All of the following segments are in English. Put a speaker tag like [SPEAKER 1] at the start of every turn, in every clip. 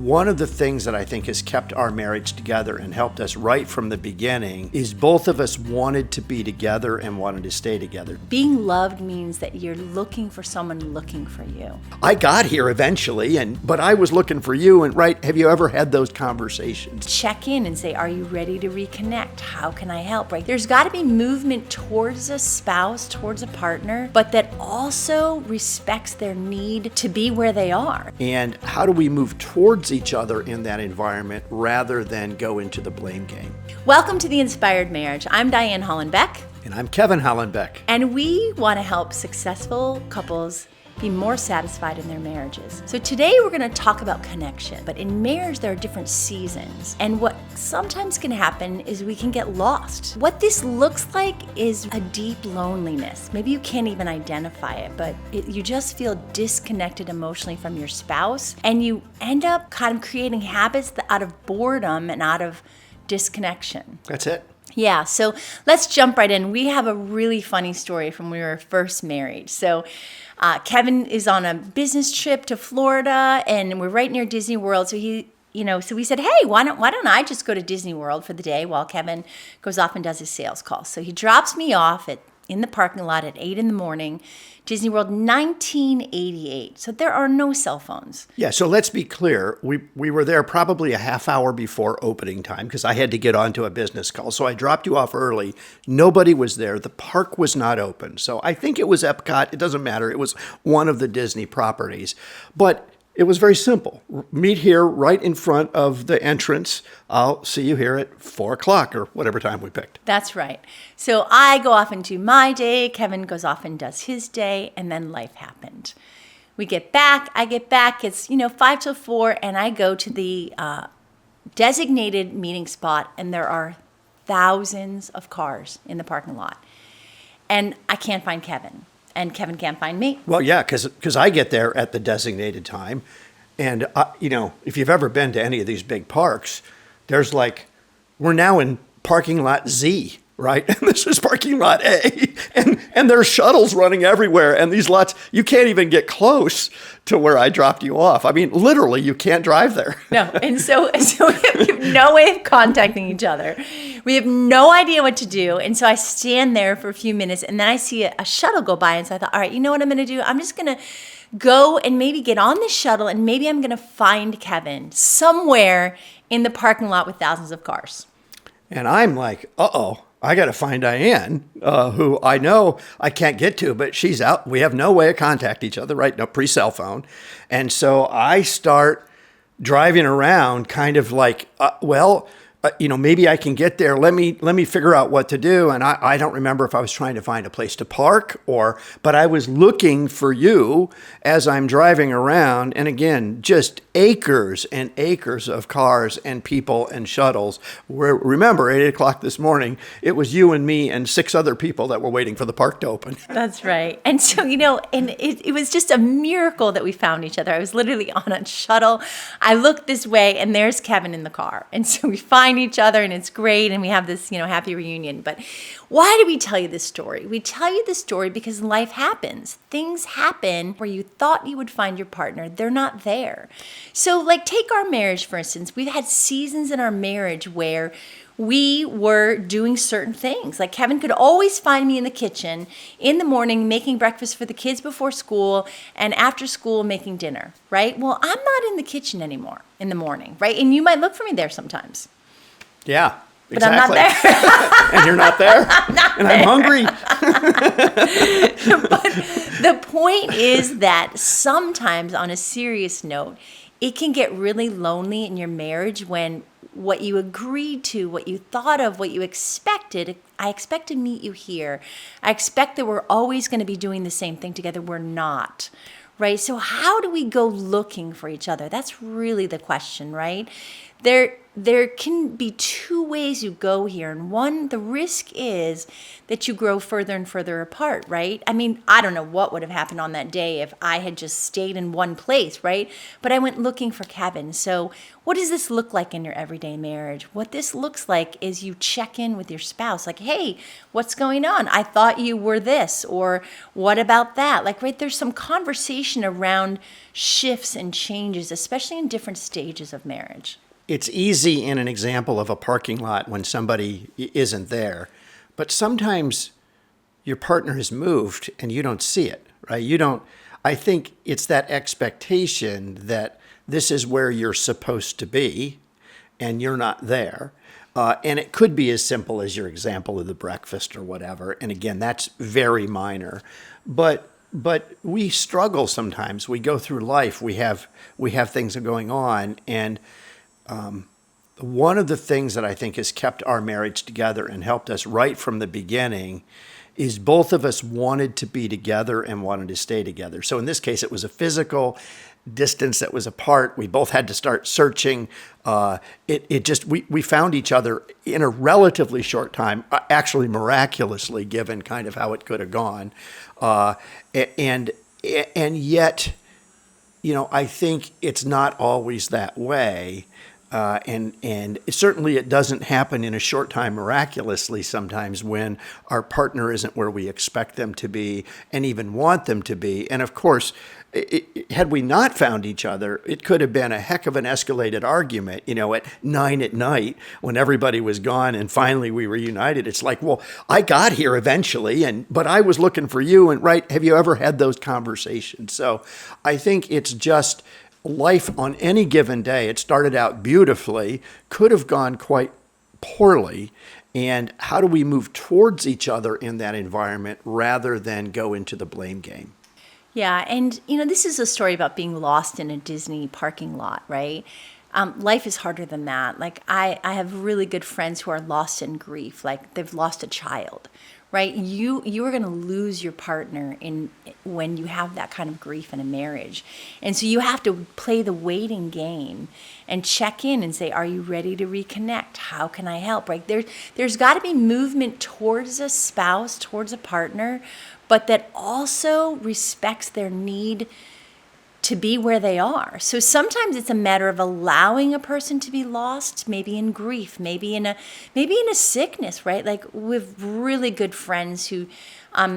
[SPEAKER 1] One of the things that I think has kept our marriage together and helped us right from the beginning is both of us wanted to be together and wanted to stay together.
[SPEAKER 2] Being loved means that you're looking for someone looking for you.
[SPEAKER 1] I got here eventually, but I was looking for you, and right, have you ever had those conversations?
[SPEAKER 2] Check in and say, are you ready to reconnect? How can I help? Right? There's got to be movement towards a spouse, towards a partner, but that also respects their need to be where they are.
[SPEAKER 1] And how do we move towards each other in that environment rather than go into the blame game?
[SPEAKER 2] Welcome to The Inspired Marriage. I'm Diane Hollenbeck.
[SPEAKER 1] And I'm Kevin Hollenbeck.
[SPEAKER 2] And we want to help successful couples be more satisfied in their marriages. So today we're going to talk about connection. But in marriage, there are different seasons. And what sometimes can happen is we can get lost. What this looks like is a deep loneliness. Maybe you can't even identify it, but you just feel disconnected emotionally from your spouse. And you end up kind of creating habits out of boredom and out of disconnection.
[SPEAKER 1] That's it.
[SPEAKER 2] Yeah, so let's jump right in. We have a really funny story from when we were first married. So Kevin is on a business trip to Florida, and we're right near Disney World. So so we said, hey, why don't I just go to Disney World for the day while Kevin goes off and does his sales call? So he drops me off in the parking lot at 8 a.m, Disney World, 1988. So there are no cell phones.
[SPEAKER 1] Yeah, so let's be clear. We were there probably a half hour before opening time because I had to get onto a business call. So I dropped you off early. Nobody was there. The park was not open. So I think it was Epcot. It doesn't matter. It was one of the Disney properties. But it was very simple. Meet here right in front of the entrance. I'll see you here at 4 o'clock or whatever time we picked.
[SPEAKER 2] That's right. So I go off and do my day. Kevin goes off and does his day. And then life happened. We get back. I get back. It's, 5 till 4. And I go to the designated meeting spot. And there are thousands of cars in the parking lot. And I can't find Kevin. And Kevin can't find me.
[SPEAKER 1] Well, yeah, because I get there at the designated time. And, if you've ever been to any of these big parks, there's we're now in parking lot Z, right? And this is parking lot A. And there's shuttles running everywhere. And these lots, you can't even get close to where I dropped you off. I mean, literally, you can't drive there.
[SPEAKER 2] No. And so we have no way of contacting each other. We have no idea what to do. And so I stand there for a few minutes, and then I see a shuttle go by. And so I thought, all right, you know what I'm going to do? I'm just going to go and maybe get on the shuttle, and maybe I'm going to find Kevin somewhere in the parking lot with thousands of cars.
[SPEAKER 1] And I'm like, uh-oh. I got to find Diane, who I know I can't get to, but she's out. We have no way to contact each other, right? No pre-cell phone. And so I start driving around kind of maybe I can get there. Let me figure out what to do. And I don't remember if I was trying to find a place to park but I was looking for you as I'm driving around. And again, just acres and acres of cars and people and shuttles. Remember, 8 o'clock this morning, it was you and me and 6 other people that were waiting for the park to open.
[SPEAKER 2] That's right. And so, and it was just a miracle that we found each other. I was literally on a shuttle. I looked this way, and there's Kevin in the car. And so we find each other, and it's great, and we have this, happy reunion. But why do we tell you this story? We tell you this story because life happens. Things happen where you thought you would find your partner. They're not there. So, take our marriage, for instance. We've had seasons in our marriage where we were doing certain things. Like Kevin could always find me in the kitchen in the morning making breakfast for the kids before school, and after school making dinner, right? Well, I'm not in the kitchen anymore in the morning, right? And you might look for me there sometimes.
[SPEAKER 1] Yeah,
[SPEAKER 2] but
[SPEAKER 1] exactly.
[SPEAKER 2] I'm not there.
[SPEAKER 1] And you're not there. I'm hungry.
[SPEAKER 2] But the point is that sometimes, on a serious note, it can get really lonely in your marriage when what you agreed to, what you thought of, what you expected, I expect to meet you here. I expect that we're always going to be doing the same thing together. We're not, right? So how do we go looking for each other? That's really the question, right? there can be two ways you go here. And one, the risk is that you grow further and further apart, right? I mean, I don't know what would have happened on that day if I had just stayed in one place, right? But I went looking for Kevin. So what does this look like in your everyday marriage? What this looks like is you check in with your spouse, like, hey, what's going on? I thought you were this, or what about that? Like, right, there's some conversation around shifts and changes, especially in different stages of marriage.
[SPEAKER 1] It's easy in an example of a parking lot when somebody isn't there, but sometimes your partner has moved and you don't see it, right? You don't, I think it's that expectation that this is where you're supposed to be and you're not there. And it could be as simple as your example of the breakfast or whatever. And again, that's very minor. But we struggle sometimes. We go through life. We have things going on, and one of the things that I think has kept our marriage together and helped us right from the beginning is both of us wanted to be together and wanted to stay together. So in this case, it was a physical distance that was apart. We both had to start searching. We found each other in a relatively short time, actually miraculously, given kind of how it could have gone. And yet, I think it's not always that way. And certainly it doesn't happen in a short time miraculously sometimes when our partner isn't where we expect them to be and even want them to be. And of course, had we not found each other, it could have been a heck of an escalated argument, at 9 at night when everybody was gone and finally we reunited. It's like, well, I got here eventually, but I was looking for you. And right, have you ever had those conversations? So I think it's just life on any given day. It started out beautifully, could have gone quite poorly. And how do we move towards each other in that environment rather than go into the blame game?
[SPEAKER 2] Yeah, and this is a story about being lost in a Disney parking lot, right? Life is harder than that. Like I have really good friends who are lost in grief, like they've lost a child, right? You are going to lose your partner when you have that kind of grief in a marriage. And so you have to play the waiting game and check in and say, are you ready to reconnect? How can I help? Right? There's got to be movement towards a spouse, towards a partner, but that also respects their need to be where they are. So sometimes it's a matter of allowing a person to be lost, maybe in grief, maybe in a sickness, right? Like we have really good friends who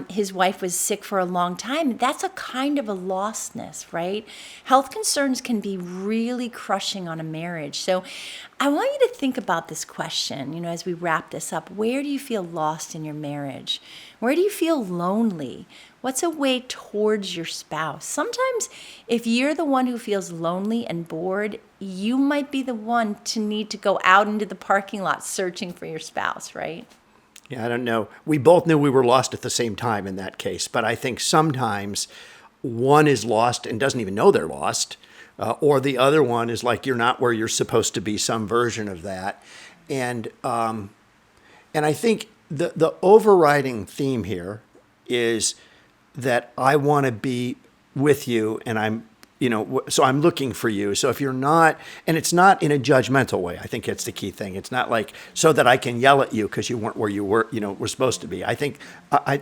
[SPEAKER 2] his wife was sick for a long time. That's a kind of a lostness, right? Health concerns can be really crushing on a marriage. So I want you to think about this question, as we wrap this up. Where do you feel lost in your marriage? Where do you feel lonely? What's a way towards your spouse? Sometimes if you're the one who feels lonely and bored, you might be the one to need to go out into the parking lot searching for your spouse, right?
[SPEAKER 1] Yeah, I don't know. We both knew we were lost at the same time in that case, but I think sometimes one is lost and doesn't even know they're lost, or the other one is like you're not where you're supposed to be, some version of that. And I think the overriding theme here is that I want to be with you, and so I'm looking for you. So if you're not, and it's not in a judgmental way, I think it's the key thing. It's not like so that I can yell at you because you weren't where you were supposed to be. I think I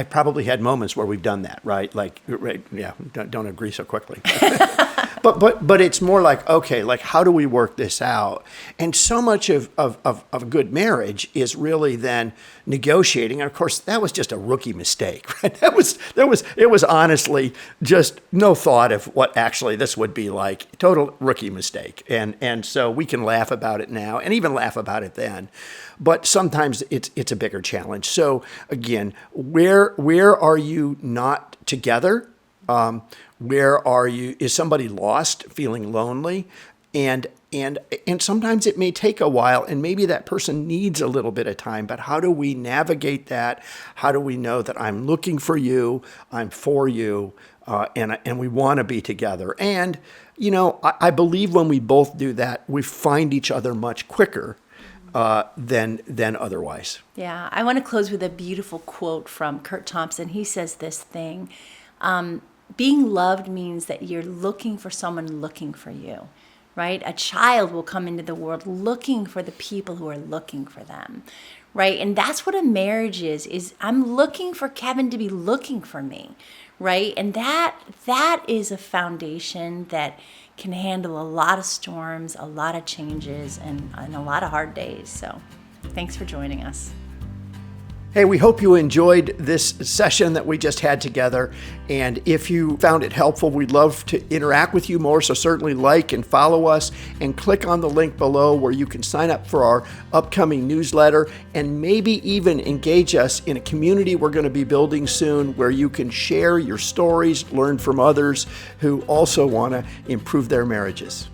[SPEAKER 1] probably had moments where we've done that, right? Like, right, yeah, don't agree so quickly. But it's more like, okay, like how do we work this out? And so much of a good marriage is really then negotiating. And of course, that was just a rookie mistake, right? It was honestly just no thought of what actually this would be like. Total rookie mistake. And so we can laugh about it now and even laugh about it then. But sometimes it's a bigger challenge. So again, where are you not together? Where are you? Is somebody lost, feeling lonely? And sometimes it may take a while, and maybe that person needs a little bit of time, but how do we navigate that? How do we know that I'm looking for you, I'm for you, and we want to be together? And, I believe when we both do that, we find each other much quicker than otherwise.
[SPEAKER 2] Yeah, I want to close with a beautiful quote from Kurt Thompson. He says this thing, being loved means that you're looking for someone looking for you, right? A child will come into the world looking for the people who are looking for them, right? And that's what a marriage is I'm looking for Kevin to be looking for me, right? And that is a foundation that can handle a lot of storms, a lot of changes, and a lot of hard days. So thanks for joining us.
[SPEAKER 1] Hey, we hope you enjoyed this session that we just had together. And if you found it helpful, we'd love to interact with you more. So certainly like and follow us and click on the link below where you can sign up for our upcoming newsletter and maybe even engage us in a community we're going to be building soon where you can share your stories, learn from others who also want to improve their marriages.